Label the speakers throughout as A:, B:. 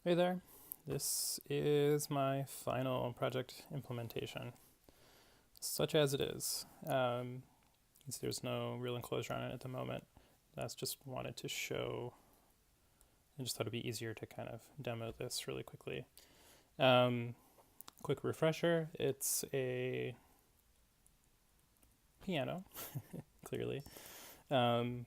A: Hey there, this is my final project implementation, such as it is. Since there's no real enclosure on it at the moment, that's just wanted to show, I just thought it'd be easier to kind of demo this really quickly. Quick refresher, it's a piano, clearly. And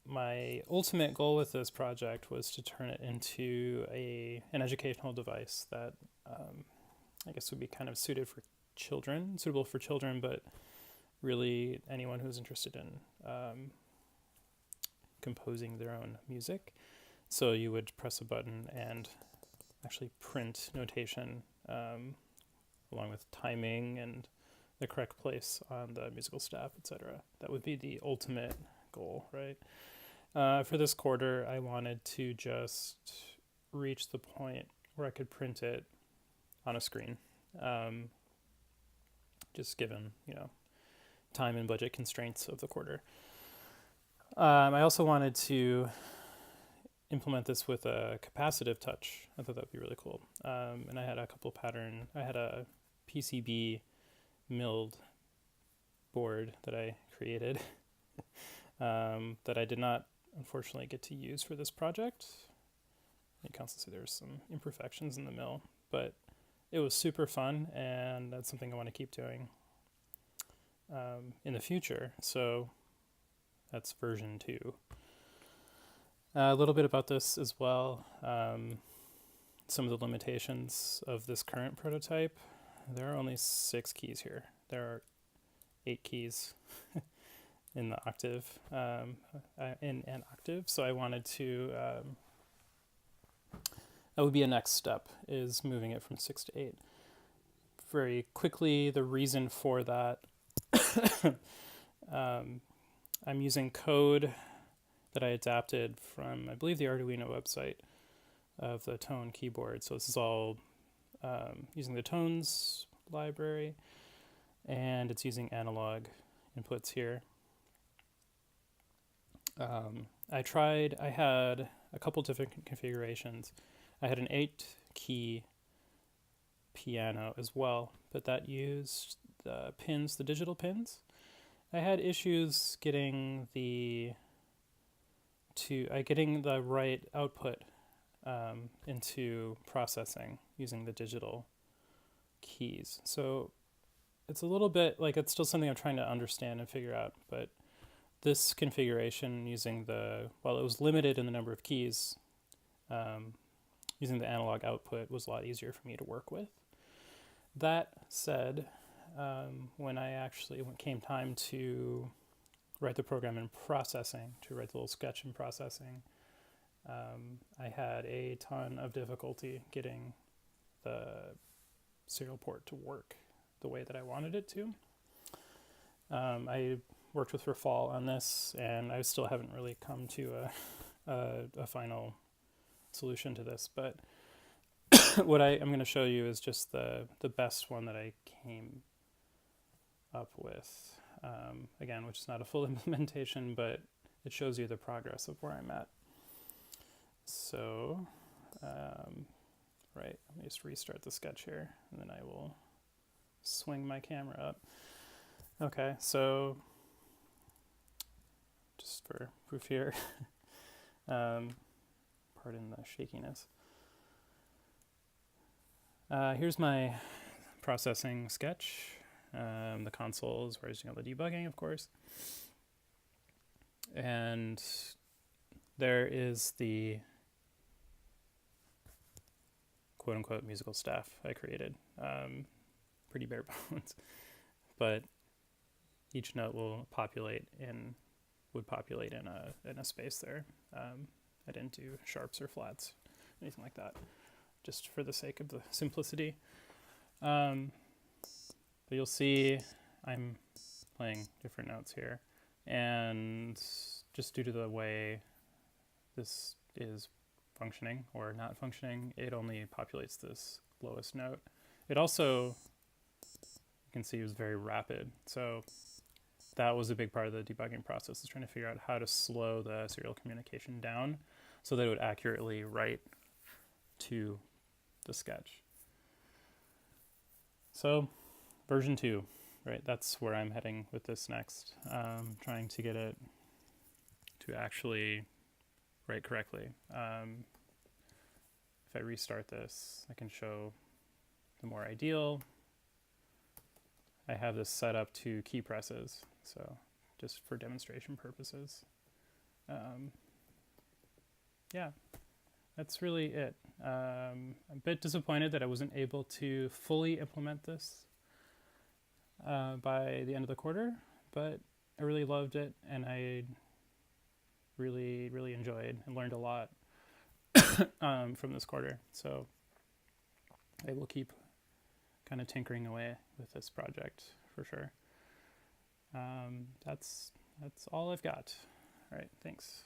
A: my ultimate goal with this project was to turn it into an educational device that I guess would be kind of suitable for children, but really anyone who's interested in composing their own music. So you would press a button and actually print notation along with timing and the correct place on the musical staff, etc. That would be the ultimate goal, right? For this quarter, I wanted to just reach the point where I could print it on a screen, just given, time and budget constraints of the quarter. I also wanted to implement this with a capacitive touch. I thought that would be really cool. And I had a PCB milled board that I created that I did not unfortunately get to use for this project. You can also see there's some imperfections in the mill, but it was super fun, and that's something I want to keep doing in the future. So that's version 2. A little bit about this as well. Some of the limitations of this current prototype. There are only 6 keys here. There are 8 keys in the octave, in an octave. So I wanted to, that would be a next step, is moving it from 6 to 8. Very quickly, the reason for that, I'm using code that I adapted from, I believe, the Arduino website of the tone keyboard. So this is all using the tones library, and it's using analog inputs here. I had a couple different configurations. I had an 8-key piano as well, but that used the digital pins. I had issues getting the right output into processing using the digital keys. So it's a little bit like, it's still something I'm trying to understand and figure out, but this configuration while it was limited in the number of keys, using the analog output was a lot easier for me to work with. That said, when it came time to write the program in processing, to write the little sketch in processing, I had a ton of difficulty getting the serial port to work the way that I wanted it to. I worked with Rafal on this, and I still haven't really come to a final solution to this, but what I'm going to show you is just the best one that I came up with, again, which is not a full implementation, but it shows you the progress of where I'm at. So, right, let me just restart the sketch here, and then I will swing my camera up. Okay, so just for proof here, pardon the shakiness. Here's my processing sketch. The console is where I was doing all the debugging, of course. And there is the quote-unquote musical staff I created. Pretty bare bones. But each note would populate in a space there. I didn't do sharps or flats, anything like that, just for the sake of the simplicity. But you'll see I'm playing different notes here, and just due to the way this is functioning or not functioning, it only populates this lowest note. It also, you can see, it was very rapid. So that was a big part of the debugging process, is trying to figure out how to slow the serial communication down. so that it would accurately write to the sketch. So version 2, right? That's where I'm heading with this next. Trying to get it to actually write correctly. If I restart this, I can show the more ideal. I have this set up to key presses, so just for demonstration purposes. Yeah, that's really it. I'm a bit disappointed that I wasn't able to fully implement this by the end of the quarter, but I really loved it, and I really, really enjoyed and learned a lot from this quarter. So I will keep kind of tinkering away with this project for sure. That's all I've got. All right, thanks.